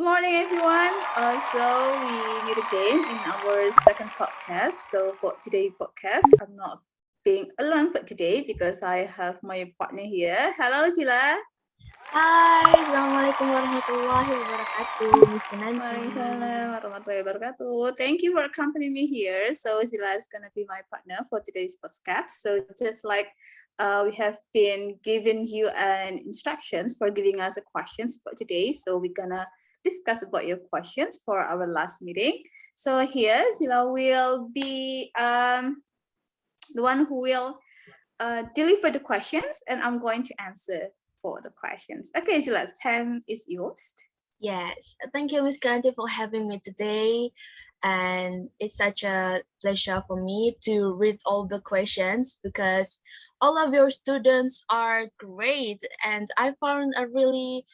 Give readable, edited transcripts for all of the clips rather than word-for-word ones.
morning, everyone. So we meet again in our second podcast. So for today's podcast, I'm not being alone for today because I have my partner here. Hello, Zila. Hai, Assalamualaikum warahmatullahi wabarakatuh, Miss Kinanti. Waalaikumsalam warahmatullahi wabarakatuh. Thank you for accompanying me here. So Zila is gonna be my partner for today's podcast. So just like we have been giving you an instructions for giving us a questions for today. So we're gonna discuss about your questions for our last meeting. So here Zila will be the one who will deliver the questions, and I'm going to answer for the questions. Okay, Zila, time is yours. Yes, thank you, Miss Kinanti, for having me today. And it's such a pleasure for me to read all the questions because all of your students are great. And I found a really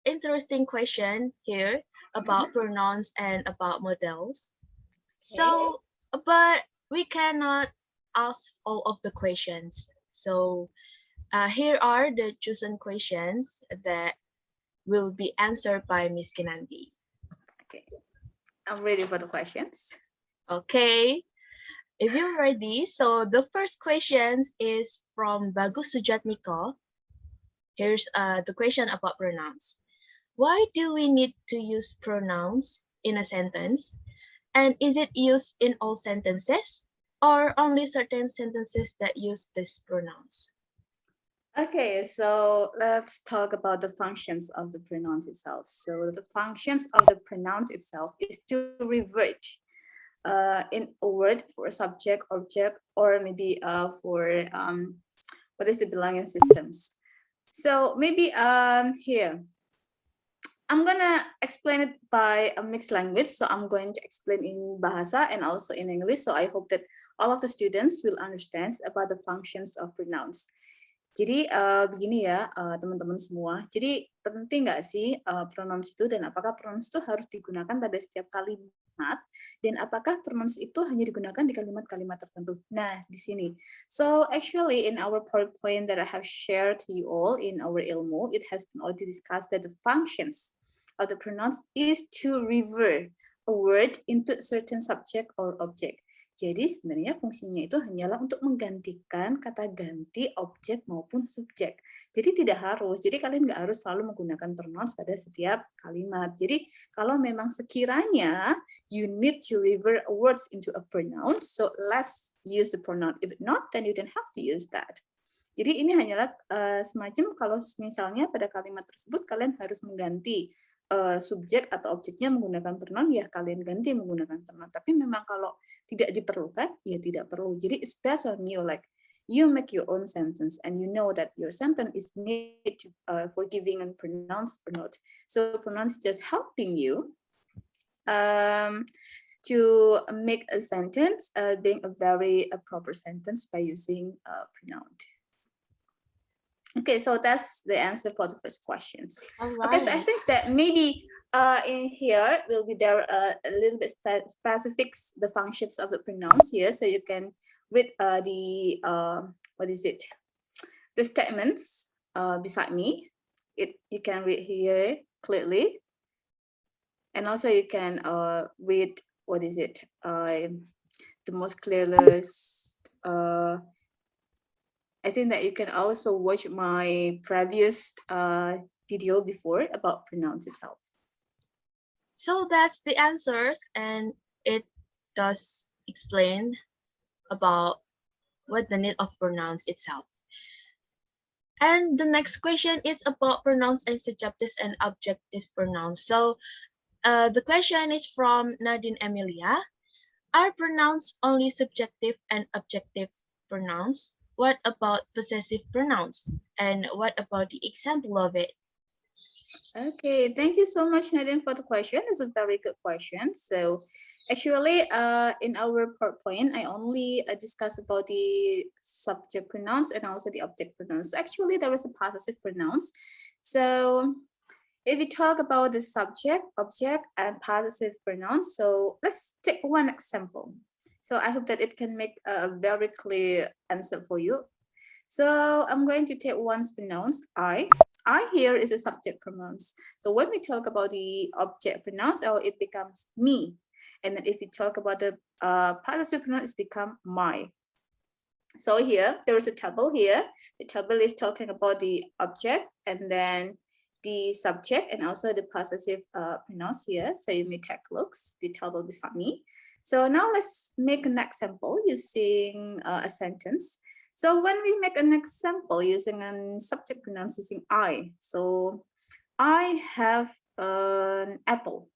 interesting question here about pronouns and about models. So, but we cannot ask all of the questions. So here are the chosen questions that will be answered by Miss Kinanti. Okay, I'm ready for the questions. Okay, if you're ready, so the first question is from Bagus Sujatmiko. Here's the question about pronouns. Why do we need to use pronouns in a sentence? And is it used in all sentences or only certain sentences that use these pronouns? Okay, so let's talk about the functions of the pronouns itself. So the functions of the pronouns itself is to revert in a word for a subject, object, or maybe for what is the belonging systems. So maybe here, I'm gonna explain it by a mixed language. So I'm going to explain in Bahasa and also in English. So I hope that all of the students will understand about the functions of pronouns. Jadi begini ya teman-teman semua. Jadi penting nggak sih pronouns itu, dan apakah pronouns itu harus digunakan pada setiap kalimat, dan apakah pronouns itu hanya digunakan di kalimat-kalimat tertentu. Nah, di sini. So actually in our PowerPoint that I have shared to you all in our ilmu, it has been already discussed that the functions of the pronouns is to revert a word into certain subject or object. Jadi sebenarnya fungsinya itu hanyalah untuk menggantikan kata ganti objek maupun subjek. Jadi tidak harus, jadi kalian nggak harus selalu menggunakan pronouns pada setiap kalimat. Jadi kalau memang sekiranya you need to revert words into a pronoun, so let's use the pronoun. If not, then you don't have to use that. Jadi ini hanyalah semacam kalau misalnya pada kalimat tersebut kalian harus mengganti subjek atau objeknya menggunakan pronoun, ya kalian ganti menggunakan pronoun. Tapi memang kalau tidak diperlukan, ya tidak perlu. Jadi it's based on you, like you make your own sentence and you know that your sentence is need to, for giving a pronouns or not. So pronouns just helping you to make a sentence being a very proper sentence by using pronoun. Okay, so that's the answer for the first questions. Right. Okay, so I think that maybe in here will be there a little bit specifics the functions of the pronouns here, so you can read the what is it? The statements beside me. You can read here clearly, and also you can read what is it? The most clearest. I think that you can also watch my previous video before about pronouns itself. So that's the answers, and it does explain about what the need of pronouns itself. And the next question is about pronouns and subjective and objective pronouns. So the question is from Nadine Emilia. Are pronouns only subjective and objective pronouns? What about possessive pronouns? And what about the example of it? Okay, thank you so much, Nadine, for the question. It's a very good question. So actually, in our PowerPoint, I only discussed about the subject pronouns and also the object pronouns. Actually, there is a possessive pronouns. So if we talk about the subject, object, and possessive pronouns, so let's take one example. So I hope that it can make a very clear answer for you. So I'm going to take one pronouns, I. I here is a subject pronouns. So when we talk about the object pronouns, oh, it becomes me. And then if we talk about the possessive pronouns, it's become my. So here, there is a table here. The table is talking about the object and then the subject and also the possessive pronouns here. So you may take looks, the table beside me. So now let's make an example using a sentence. So when we make an example using a subject pronouns using I. So I have an apple.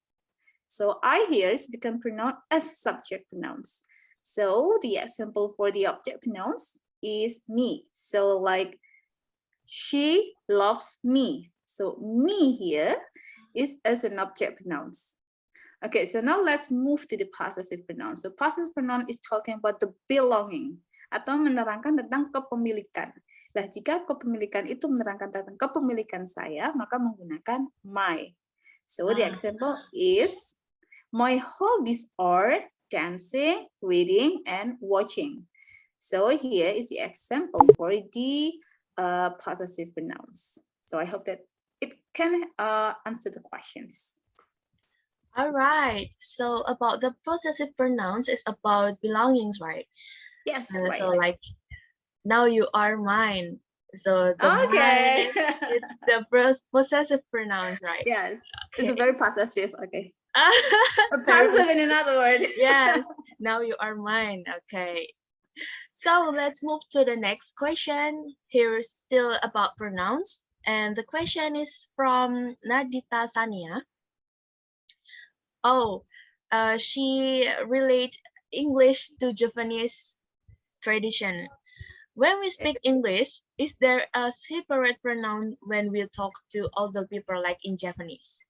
So I here is become pronoun as subject pronouns. So the example for the object pronouns is me. So like she loves me. So me here is as an object pronouns. Okay, so now let's move to the possessive pronoun. So possessive pronoun is talking about the belonging atau menerangkan tentang kepemilikan. Nah, jika kepemilikan itu menerangkan tentang kepemilikan saya, maka menggunakan my. So the example is my hobbies are dancing, reading, and watching. So here is the example for the possessive pronouns. So I hope that it can answer the questions. All right. So about the possessive pronouns is about belongings, right? Yes, right. So like now you are mine. So the Okay. mine it's the possessive pronouns, right? Yes. Okay. It's a very possessive. Okay. A possessive in another word. Yes. Now you are mine. Okay. So let's move to the next question. Here's still about pronouns. And the question is from Nadita Sania. Oh, she relate English to Japanese tradition. When we speak English, is there a separate pronoun when we talk to older people like in Japanese?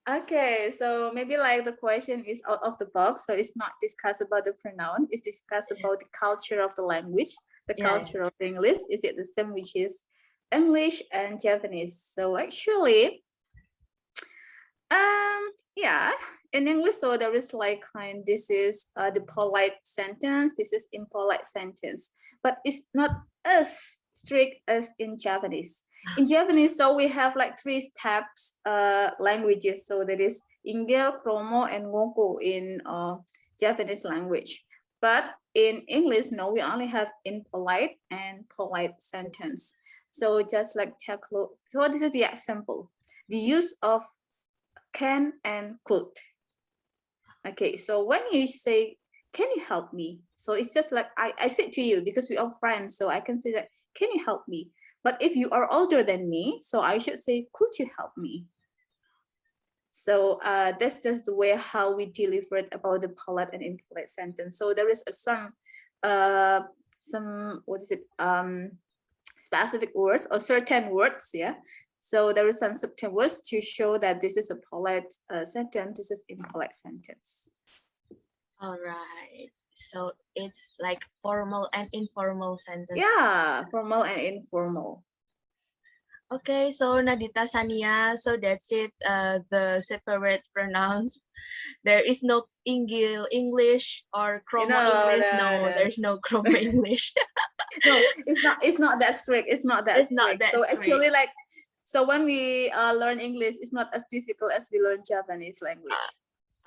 Okay, so maybe like the question is out of the box, so it's not discussed about the pronoun, it's discussed about the culture of the language, the culture of English. Is it the same which is English and Japanese? So actually, yeah, in English, so there is like this is the polite sentence, this is impolite sentence, but it's not as strict as in Japanese. In Japanese, so we have like 3 steps languages. So that is ingel, chromo, and ngoko in Japanese language. But in English, no, we only have impolite and polite sentence. So just like take a look. So this is the example. The use of can and could. Okay, so when you say, can you help me? So it's just like I said to you because we are friends. So I can say that, can you help me? But if you are older than me, so I should say, could you help me? So that's just the way how we deliver it about the polite and impolite sentence. So there is some what is it, specific words or certain words, yeah. So there is some certain words to show that this is a polite sentence, this is impolite sentence. All right. So it's like formal and informal sentence. Yeah, formal and informal. Okay, so Nadita Sania, so that's it. The separate pronouns. There is no Ingil English or Chroma English. No, there's no Chroma English. No, it's not that strict. It's not that strict. Not that so strict. Actually, like, so when we learn English, it's not as difficult as we learn Japanese language.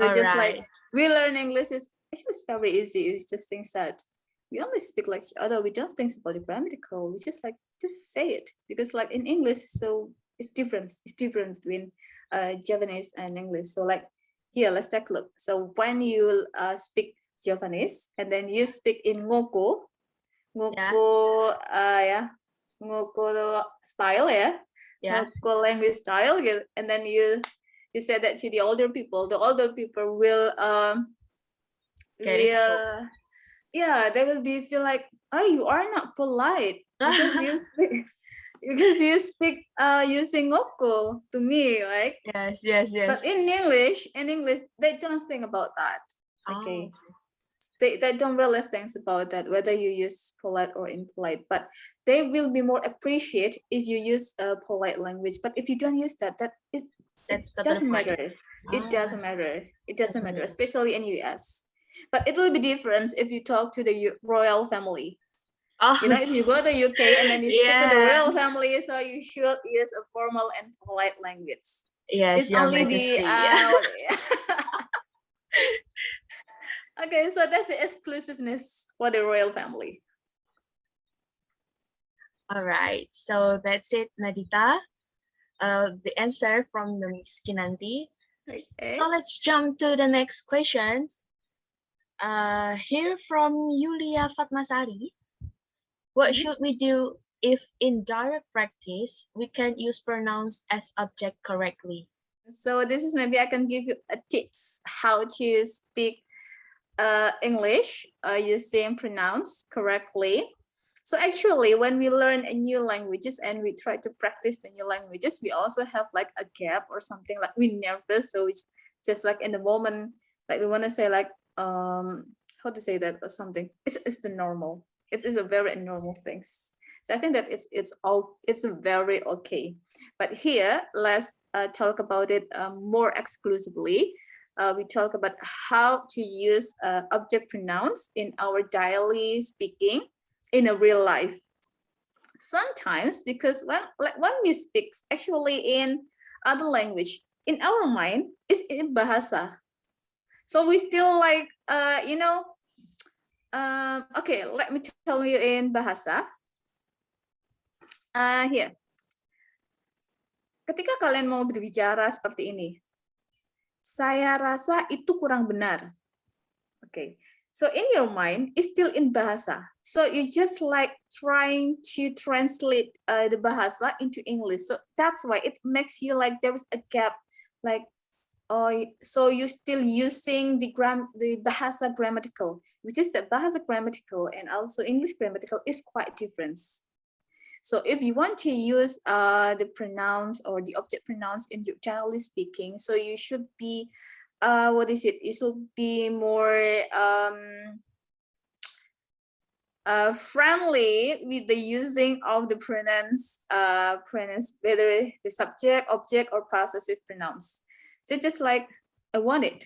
So just right. like we learn English is actually it's very easy. It's just things that we only speak like each other. We don't think about the grammatical. We just like just say it because like in English, so it's different. It's different between Japanese and English. So like here, let's take a look. So when you speak Japanese and then you speak in ngoko ngoko style, ngoko language style, and then you said that to the older people. The older people will they will be feel like, oh, you are not polite because you speak using ngoko to me, right? Yes. But in English, they don't think about that. Okay. They don't really think about that, whether you use polite or impolite, but they will be more appreciate if you use a polite language. But if you don't use that, it doesn't matter. It doesn't matter. It doesn't matter, especially in US. But it will be different if you talk to the royal family. Oh, You know, if you go to UK and then you speak to the yes, royal family, so you should use a formal and polite language. yes, It's Your only the Majesty. okay, so that's the exclusiveness for the royal family. All right, so that's it, Nadita. The answer from the Miss Kinanti. Okay. So let's jump to the next questions. Here from Yulia Fatmasari. What should we do if in direct practice we can't use pronouns as object correctly? So this is maybe I can give you a tips how to speak English using pronouns correctly. So actually, when we learn a new languages and we try to practice the new languages, we also have like a gap or something, like we're nervous. So it's just like in the moment, like we want to say like how to say that or something. It's the normal. It's a very normal things. So I think that it's very okay. But here, let's talk about it more exclusively. We talk about how to use object pronouns in our daily speaking in a real life. Sometimes because when we speak actually in other language, in our mind is in bahasa. So we still like okay, let me tell you in bahasa. Here. Ketika kalian mau berbicara seperti ini, saya rasa itu kurang benar. Okay. So in your mind, it's still in bahasa. So you just like trying to translate the bahasa into English. So that's why it makes you like there is a gap. Like, oh, so you're still using the bahasa grammatical, which is the bahasa grammatical and also English grammatical is quite different. So if you want to use the pronouns or the object pronouns in your daily speaking, so you should be what is it? It should be more friendly with the using of the pronouns, whether the subject, object, or possessive pronouns. So just like I want it,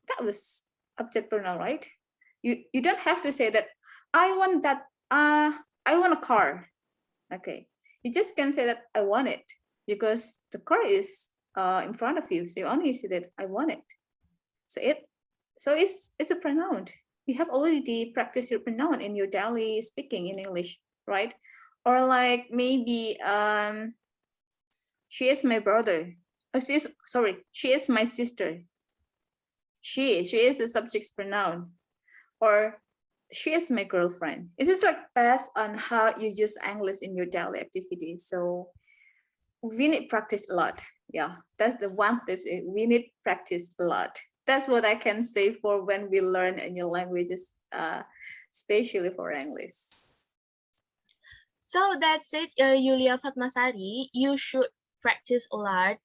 that was object pronoun, right? You don't have to say that I want that. I want a car. Okay, you just can say that I want it because the car is in front of you. So you only say that I want it. So it's a pronoun. You have already practiced your pronoun in your daily speaking in English, right? Or like maybe she is my brother. Oh, she is my sister. She is a subject pronoun. Or she is my girlfriend. It's just like based on how you use English in your daily activity. So we need practice a lot. Yeah, that's the one thing. We need practice a lot. That's what I can say for when we learn a new languages, especially for English. So that's it, Yulia Fatmasari. You should practice a lot,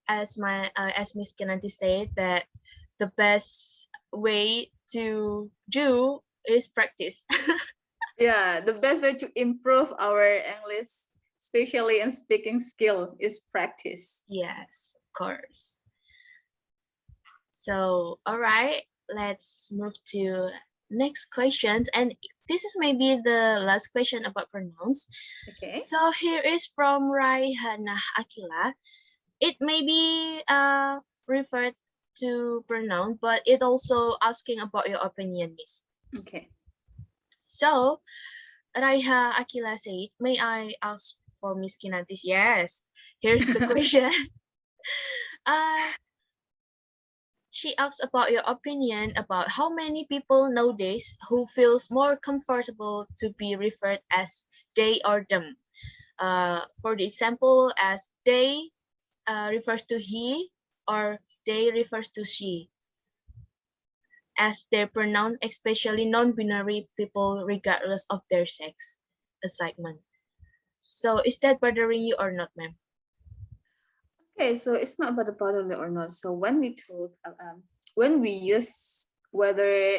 as Miss Kennedy said, that the best way to do is practice. Yeah, the best way to improve our English, especially in speaking skill, is practice. Yes, of course. So, all right, let's move to next questions. And this is maybe the last question about pronouns. Okay. So here is from Raihana Akila. It may be referred to pronoun, but it also asking about your opinion, Miss. Okay. So, Raiha Akila said, may I ask for Miss Kinantis? Yes. Here's the question. She asks about your opinion about how many people nowadays who feels more comfortable to be referred as they or them. For the example, as they refers to he or they refers to she as their pronoun, especially non-binary people regardless of their sex assignment. So is that bothering you or not, ma'am? Okay, so it's not about the bodily or not. So when we talk, when we use whether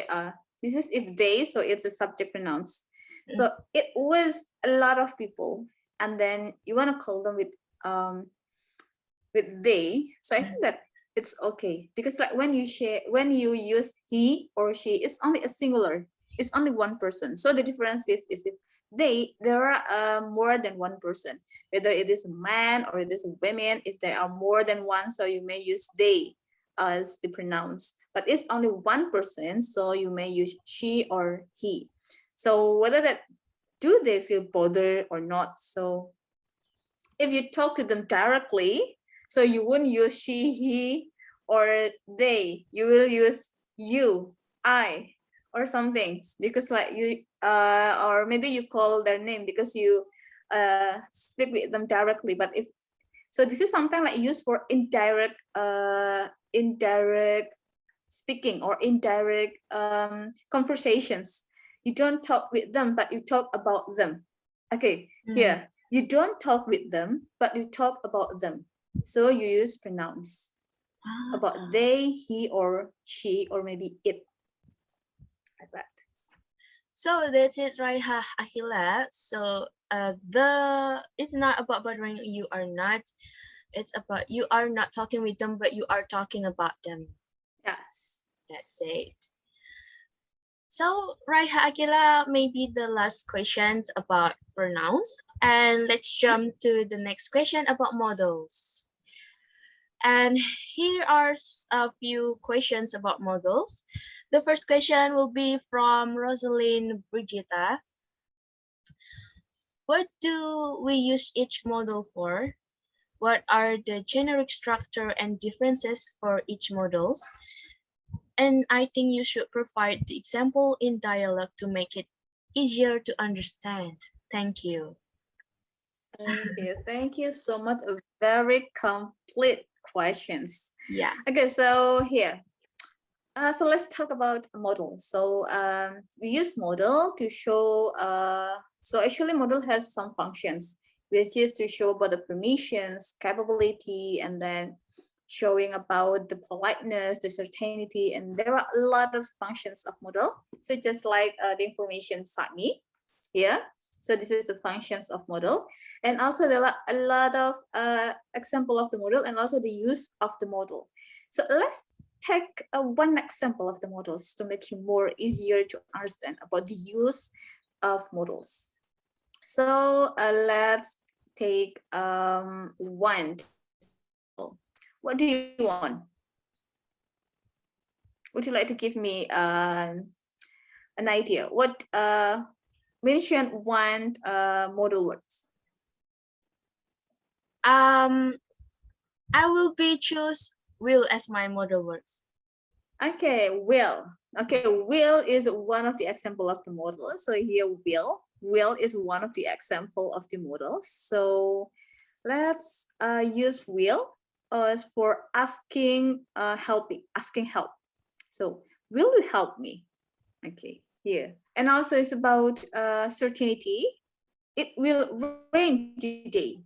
this is if they, so it's a subject pronouns. So it was a lot of people, and then you want to call them with they. So I think that it's okay because like when you use he or she, it's only a singular. It's only one person. So the difference is if there are more than one person, whether it is a man or it is a woman. If there are more than one, so you may use they as the pronouns. But it's only one person, so you may use she or he. So whether that do they feel bothered or not. So if you talk to them directly, so you wouldn't use she, he, or they. You will use you, I, or something, because like you or maybe you call their name because you speak with them directly. But if so, this is something like used for indirect speaking or indirect conversations. You don't talk with them, but you talk about them. Okay, here you don't talk with them, but you talk about them. So you use pronouns about they, he, or she, or maybe it, like that. So that's it, right, Akila? So it's not about bothering you are not. It's about you are not talking with them, but you are talking about them. Yes. That's it. So, Raiha Akila, maybe the last questions about pronouns. And let's jump to the next question about models. And here are a few questions about models. The first question will be from Rosalind Brigita. What do we use each model for? What are the generic structure and differences for each models? And I think you should provide the example in dialogue to make it easier to understand. Thank you. Thank you so much. A very complete questions. Yeah. Okay, so here. So let's talk about model. So we use model to show. So actually, model has some functions, which is to show about the permissions, capability, and then showing about the politeness, the certainty, and there are a lot of functions of model. So just like the information beside me here. So this is the functions of model, and also there are a lot of example of the model and also the use of the model. So let's take one example of the models to make it more easier to understand about the use of models. So let's take one example. What do you want? Would you like to give me an idea? What mention one model words? I will be choose will as my model words. Okay, will. Okay, will is one of the example of the model. So here will is one of the example of the models. So let's use will as for asking asking help. So will you help me? Okay, here. And also it's about certainty. It will rain today.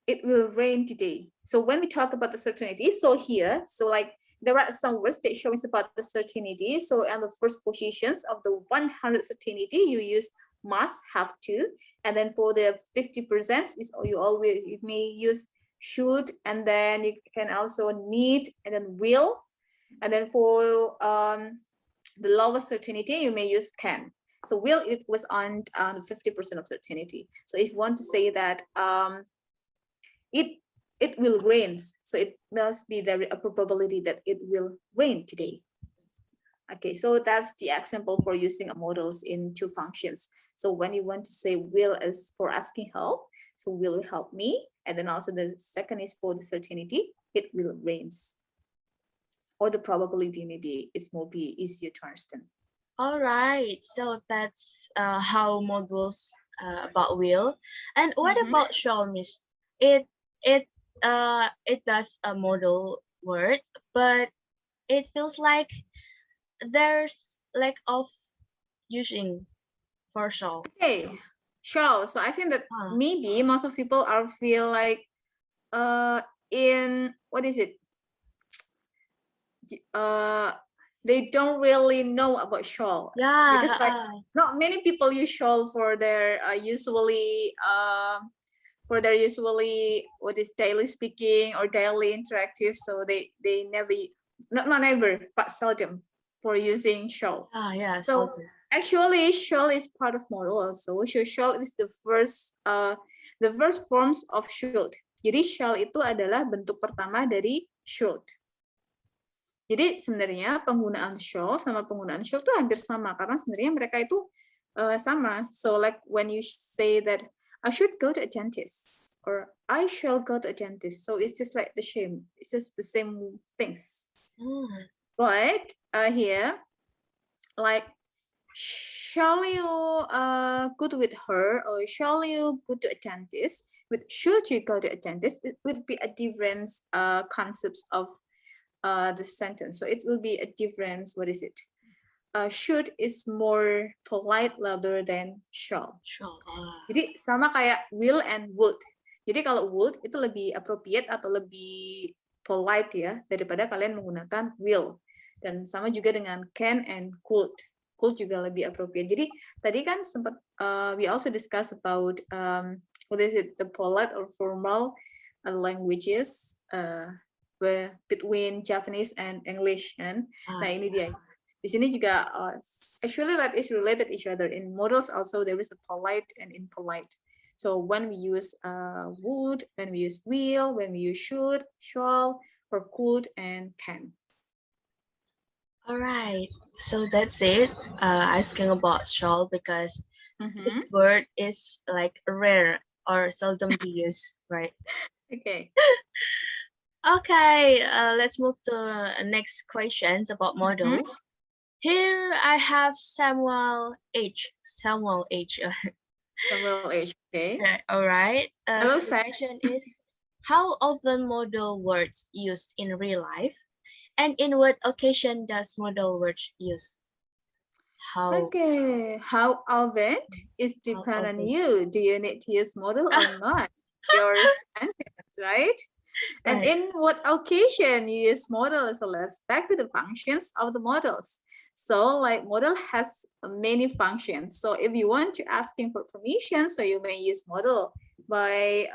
It will rain today. So when we talk about the certainty, so here, so like there are some words that shows about the certainty. So on the first positions of the 100 certainty, you use must, have to, and then for the 50% is you may use should, and then you can also need, and then will, and then for the lowest certainty you may use can. So will it was on the 50% of certainty. So if you want to say that it will rain, so it must be there a probability that it will rain today. Okay, so that's the example for using models in two functions. So when you want to say will is for asking help, so will you help me? And then also the second is for the certainty, it will rains. Or the probability maybe it will be easier to understand. All right, so that's how models about will. And what about shall, Miss? It does a model word, but it feels like there's lack of using for shall. Okay, shall. So I think that maybe most of people are feel like in what is it? They don't really know about shall. Yeah, because like not many people use shall for their usually what is daily speaking or daily interactive. So they never, not never, but seldom for using shall. yeah, So seldom. Actually, shall is part of modal also. So shall is the first forms of should. Jadi shall itu adalah bentuk pertama dari should. Jadi sebenarnya penggunaan shall sama penggunaan should itu hampir sama karena sebenarnya mereka itu sama. So like when you say that I should go to a dentist or I shall go to a dentist, so it's just like the same. It's just the same things. But here, like, shall you go with her or shall you go to a dentist? With should you go to a dentist, it would be a different concepts of the sentence. So it will be a difference. What is it? Should is more polite rather than shall. Jadi sama kayak will and would. Jadi kalau would itu lebih appropriate atau lebih polite ya daripada kalian menggunakan will. Dan sama juga dengan can and could. Could juga lebih appropriate. Jadi tadi kan sempat we also discuss about what is it, the polite or formal languages between Japanese and English kan. Nah ini dia. Di sini juga actually that is related each other. In modals also there is a polite and impolite. So when we use would, when we use will, when we use should, shall, or could and can. All right, so that's it. Asking about shall because this word is like rare or seldom to use, right? Okay. Okay, let's move to next questions about modals. Here I have Samuel H. Samuel H. Okay. All right. Hello, so the question is, how often modal words used in real life, and in what occasion does modal words use? Okay, how often is depend on you. Do you need to use modal or not? Your sentence, right? And in what occasion you use modal? So let's back to the functions of the modals. So like modal has many functions. So if you want to asking for permission, so you may use modal by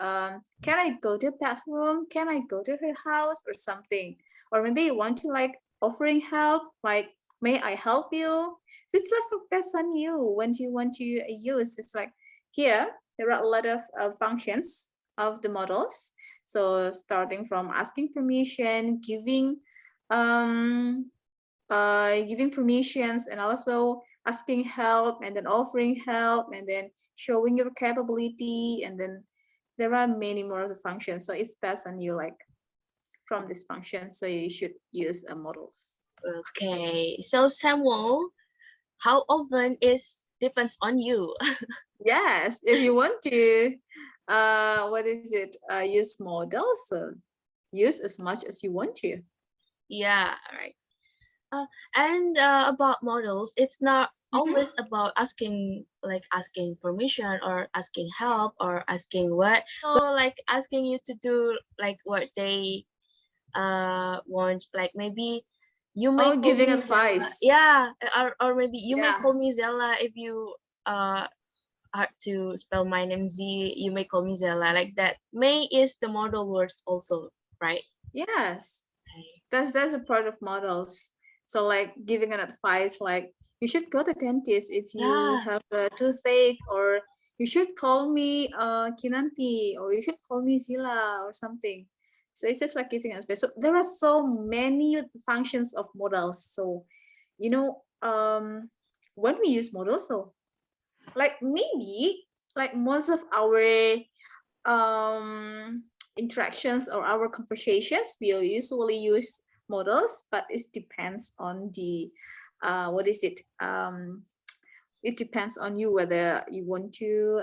can I go to the bathroom? Can I go to her house or something? Or maybe you want to like offering help, like may I help you? So it's just depends on you when you want to use. It's like here there are a lot of functions of the modals. So starting from asking permission, giving permissions, and also asking help, and then offering help, and then showing your capability, and then there are many more of the functions. So it's best on you like from this function. So you should use modals. Okay, so Samuel, how often is depends on you. Yes, if you want to what is it, use modals, so use as much as you want to. Yeah, right. And about modals, it's not always about asking permission or asking help or asking what. So like asking you to do like what they want, like maybe you may call giving me advice. Zella. Yeah, or maybe you may call me Zella if you hard to spell my name Z, you may call me Zella, like that. May is the modal words also, right? Yes. Okay. That's a part of modals. So like giving an advice, like you should go to dentist if you have a toothache, or you should call me Kinanti, or you should call me Zila or something. So it's just like giving advice. So there are so many functions of modals. So you know, when we use modals, so like maybe like most of our interactions or our conversations, we'll usually use modals, but it depends on the what is it, it depends on you whether you want to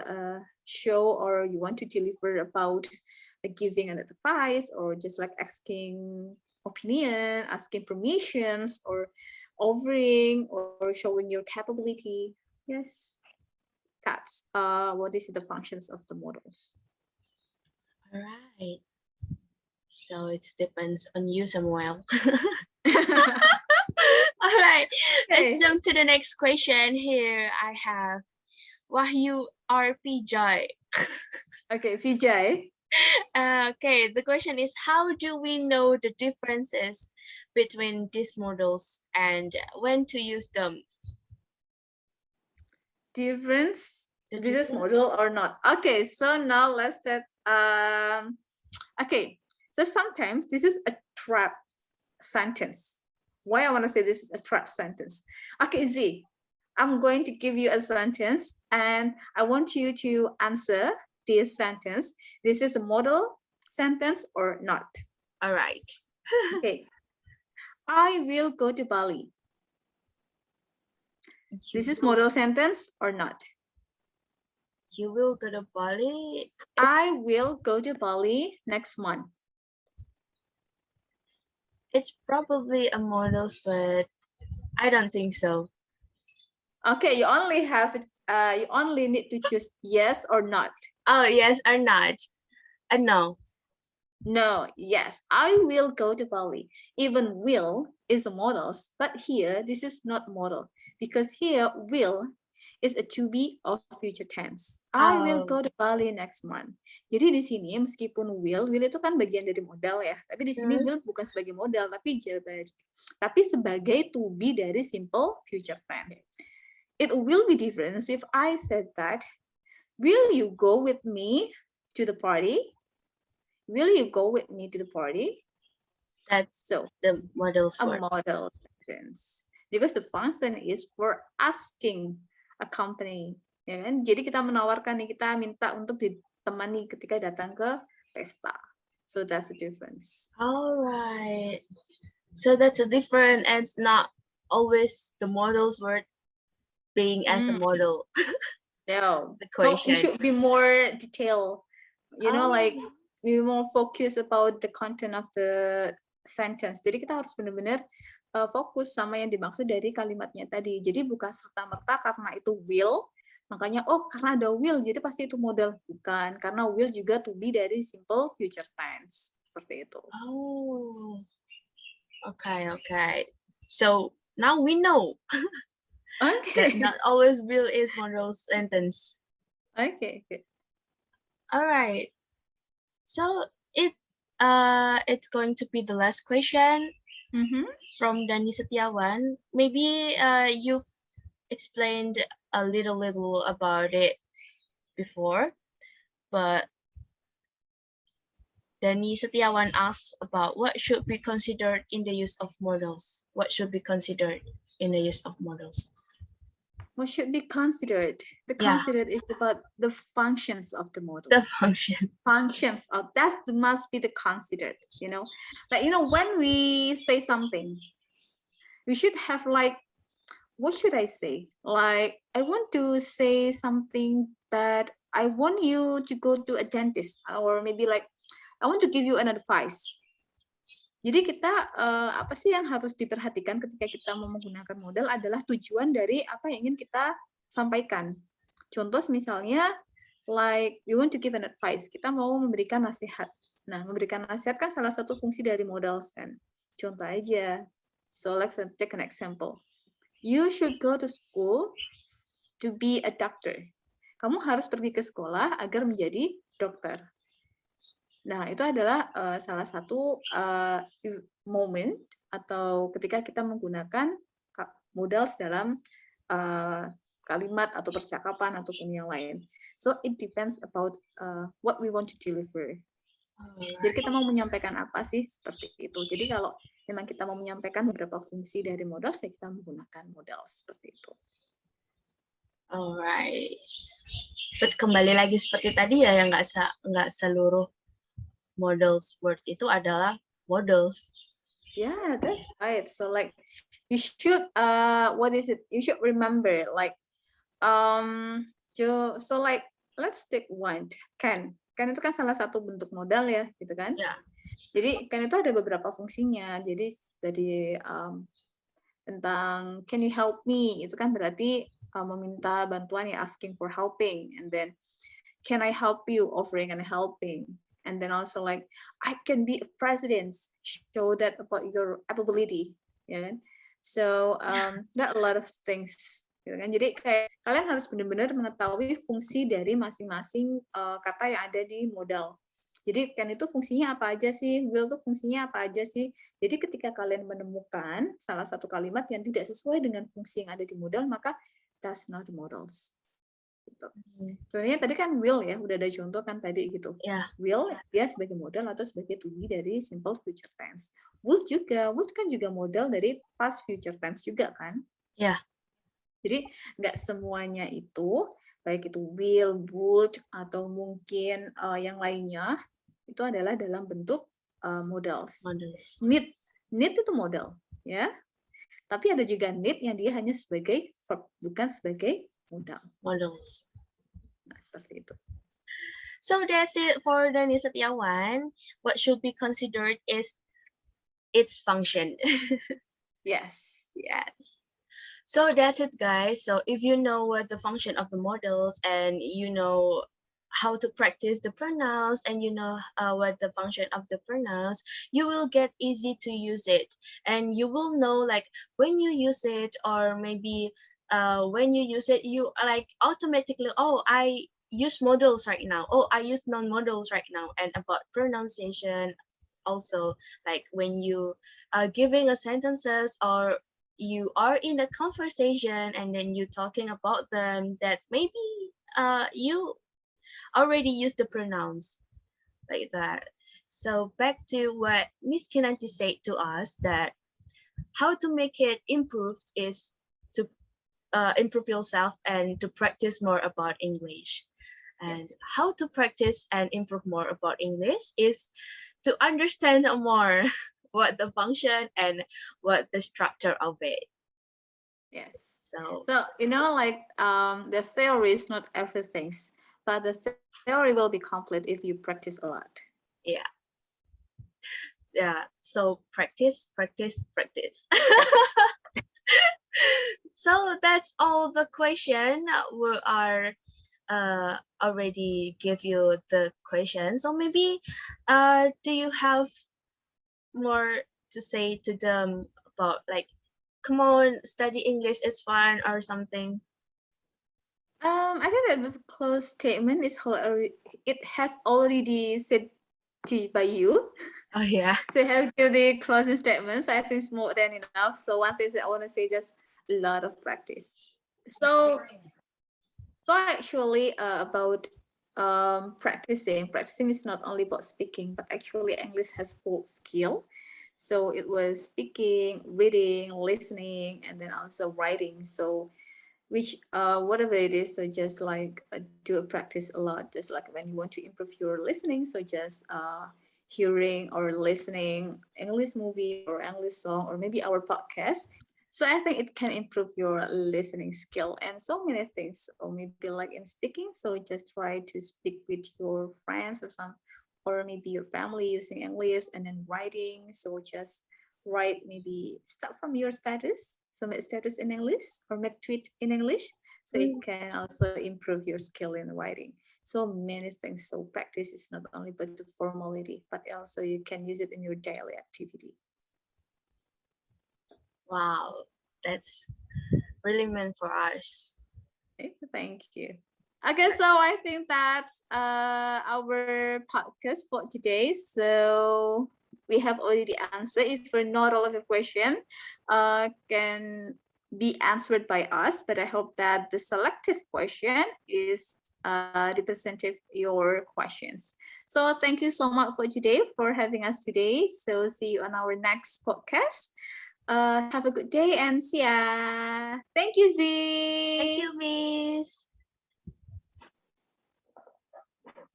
show or you want to deliver about like giving an advice, or just like asking opinion, asking permissions, or offering, or showing your capability. Yes, that's what is the functions of the modals. All right. So it depends on you, Samuel. All right. Let's jump to the next question. Here I have Wahyu R. Vijay. Okay, Vijay. Okay, the question is, how do we know the differences between these modals and when to use them? difference The this is difference? modal or not. Okay, so now let's set okay, so sometimes this is a trap sentence. Why I want to say this is a trap sentence? Okay, Z, I'm going to give you a sentence and I want you to answer this sentence. This is a modal sentence or not. All right. Okay, I will go to Bali. This is modal sentence or not? You will go to Bali. I will go to Bali next month. It's probably a models, but I don't think so. Okay, you only have it. You only need to choose yes or not. Oh, yes or not? No. No, yes, I will go to Bali. Even will is a modal, but here this is not modal because here will is a to be of future tense. I will Oh. go to Bali next month. Jadi di sini meskipun will itu kan bagian dari modal ya, tapi di sini will bukan sebagai modal tapi sebagai to be dari simple future tense. It will be different if I said that, will you go with me to the party? Will you go with me to the party? That's So the models a word. modal sentence. Because the function is for asking a company. Ya kan? Jadi kita menawarkan nih, kita minta untuk ditemani ketika datang ke pesta. So that's the difference. All right. So that's a different, and it's not always the models word being as a model. No. The So we question. should be more detailed. You know, like Oh. we more focus about the content of the sentence. Jadi kita harus benar-benar fokus sama yang dimaksud dari kalimatnya tadi. Jadi bukan serta-merta karena itu will, makanya oh karena ada will jadi pasti itu modal. Bukan, karena will juga to be dari simple future tense. Seperti itu. Oh. Okay, okay. So now we know Okay. that not always will is model sentence. Okay, good. All right. So it's going to be the last question from Dani Setiawan. Maybe you've explained a little about it before, but Dani Setiawan asks about what should be considered in the use of models. What should be considered in the use of models? What should be considered? The considered is about the functions of the model. The function. Functions of that must be the considered, you know. Like, you know, when we say something, we should have like, what should I say? Like, I want to say something that I want you to go to a dentist, or maybe like, I want to give you an advice. Jadi kita apa sih yang harus diperhatikan ketika kita mau menggunakan modal adalah tujuan dari apa yang ingin kita sampaikan. Contoh misalnya, like we want to give an advice, kita mau memberikan nasihat. Nah, memberikan nasihat kan salah satu fungsi dari modals kan. Contoh aja. So let's take an example. You should go to school to be a doctor. Kamu harus pergi ke sekolah agar menjadi dokter. Nah, itu adalah salah satu momen atau ketika kita menggunakan modals dalam kalimat atau percakapan ataupun yang lain. So it depends about what we want to deliver. Jadi kita mau menyampaikan apa sih seperti itu. Jadi kalau memang kita mau menyampaikan beberapa fungsi dari modal, saya kita menggunakan modal seperti itu. Alright. But kembali lagi seperti tadi ya, yang nggak seluruh models word itu adalah models. Yeah, that's right. So like you should what is it? You should remember like so like let's take one can itu kan salah satu bentuk modal ya gitu kan. Yeah. Jadi kan itu ada beberapa fungsinya. Jadi dari tentang can you help me itu kan berarti meminta bantuan ya, asking for helping, and then can I help you, offering and helping. And then also like, I can be a president, show that about your ability, ya kan? So there are a lot of things, gitu kan? Jadi kayak kalian harus benar-benar mengetahui fungsi dari masing-masing kata yang ada di modal. Jadi kan itu fungsinya apa aja sih, will itu fungsinya apa aja sih. Jadi ketika kalian menemukan salah satu kalimat yang tidak sesuai dengan fungsi yang ada di modal, maka that's not modals. Gitu. Contohnya tadi kan will ya, udah ada contoh kan tadi gitu. Yeah. Will dia sebagai modal atau sebagai to be dari simple future tense. Would juga, would kan juga modal dari past future tense juga kan. Yeah. Jadi nggak semuanya itu, baik itu will, would, atau mungkin yang lainnya, itu adalah dalam bentuk modals. Need itu modal, ya. Tapi ada juga need yang dia hanya sebagai verb, bukan sebagai modals. Nah, seperti itu. So that's it for the Setiawan. What should be considered is its function. Yes. Yes. So that's it, guys. So if you know what the function of the models and you know how to practice the pronouns and you know what the function of the pronouns, you will get easy to use it, and you will know like when you use it, or maybe when you use it, you like automatically, oh, I use modals right now, oh, I use non-modals right now. And about pronunciation also, like when you are giving a sentences, or you are in a conversation and then you talking about them, that maybe you already use the pronouns like that. So back to what Miss Kinanti said to us, that how to make it improved is to improve yourself and to practice more about English. And Yes. how to practice and improve more about English is to understand more what the function and what the structure of it. Yes. So you know, like the theory is not everything, but the theory will be complete if you practice a lot. yeah. Yeah. So practice, practice, practice. So that's all the question. We are already give you the question. So maybe do you have more to say to them about like, come on, study English is fun or something? I think that the close statement is it has already said by you. Oh yeah. So I have give the closing statements. I think it's more than enough. So one thing I want to say just a lot of practice. So actually about practicing. Practicing is not only about speaking, but actually English has 4 skills. So it was speaking, reading, listening, and then also writing. So which whatever it is, so just like do a practice a lot, just like when you want to improve your listening, so just hearing or listening English movie or English song or maybe our podcast. So I think it can improve your listening skill and so many things, or maybe like in speaking, so just try to speak with your friends or some, or maybe your family using English. And then writing, so just write, maybe start from your status, so make status in English or make tweet in English, so it can also improve your skill in writing. So many things. So practice is not only but the formality, but also you can use it in your daily activity. Wow, that's really meant for us. Okay, thank you. Okay, so I think that's our podcast for today. So we have already answered. If not all of your question can be answered by us, but I hope that the selective question is representative your questions. So thank you so much for today, for having us today. So see you on our next podcast. Have a good day and see ya. Thank you, Z.